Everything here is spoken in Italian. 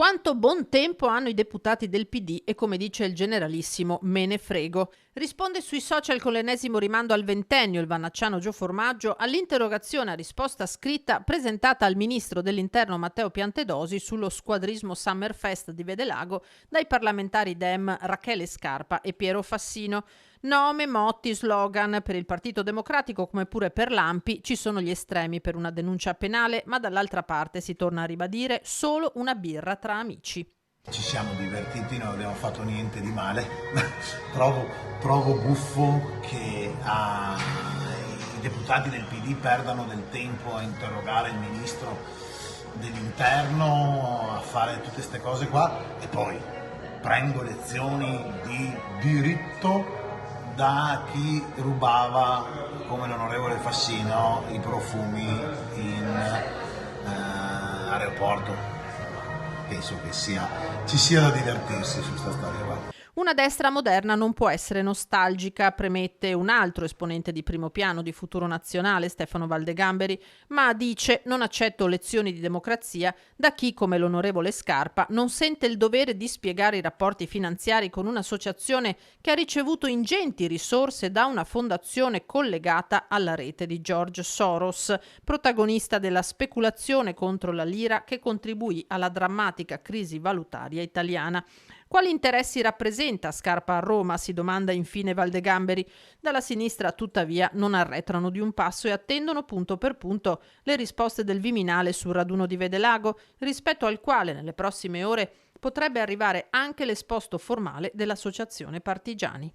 Quanto buon tempo hanno i deputati del PD e come dice il generalissimo me ne frego. Risponde sui social con l'ennesimo rimando al ventennio il vannacciano Gio Formaggio all'interrogazione a risposta scritta presentata al ministro dell'interno Matteo Piantedosi sullo squadrismo Summerfest di Vedelago dai parlamentari Dem Rachele Scarpa e Piero Fassino. Nome, motti, slogan per il Partito Democratico come pure per l'ANPI ci sono gli estremi per una denuncia penale, ma dall'altra parte si torna a ribadire solo una birra tra amici. Ci siamo divertiti, non abbiamo fatto niente di male. Trovo buffo che i deputati del PD perdano del tempo a interrogare il ministro dell'interno, a fare tutte queste cose qua e poi prendo lezioni di diritto da chi rubava, come l'onorevole Fassino, i profumi in aeroporto. Penso che ci sia da divertirsi su questa storia qua. Una destra moderna non può essere nostalgica, premette un altro esponente di primo piano di Futuro Nazionale, Stefano Valdegamberi, ma dice non accetto lezioni di democrazia da chi, come l'onorevole Scarpa, non sente il dovere di spiegare i rapporti finanziari con un'associazione che ha ricevuto ingenti risorse da una fondazione collegata alla rete di George Soros, protagonista della speculazione contro la lira che contribuì alla drammatica crisi valutaria italiana. Quali interessi rappresenta Scarpa a Roma? Si domanda infine Valdegamberi. Dalla sinistra, tuttavia, non arretrano di un passo e attendono punto per punto le risposte del Viminale sul raduno di Vedelago, rispetto al quale nelle prossime ore potrebbe arrivare anche l'esposto formale dell'associazione Partigiani.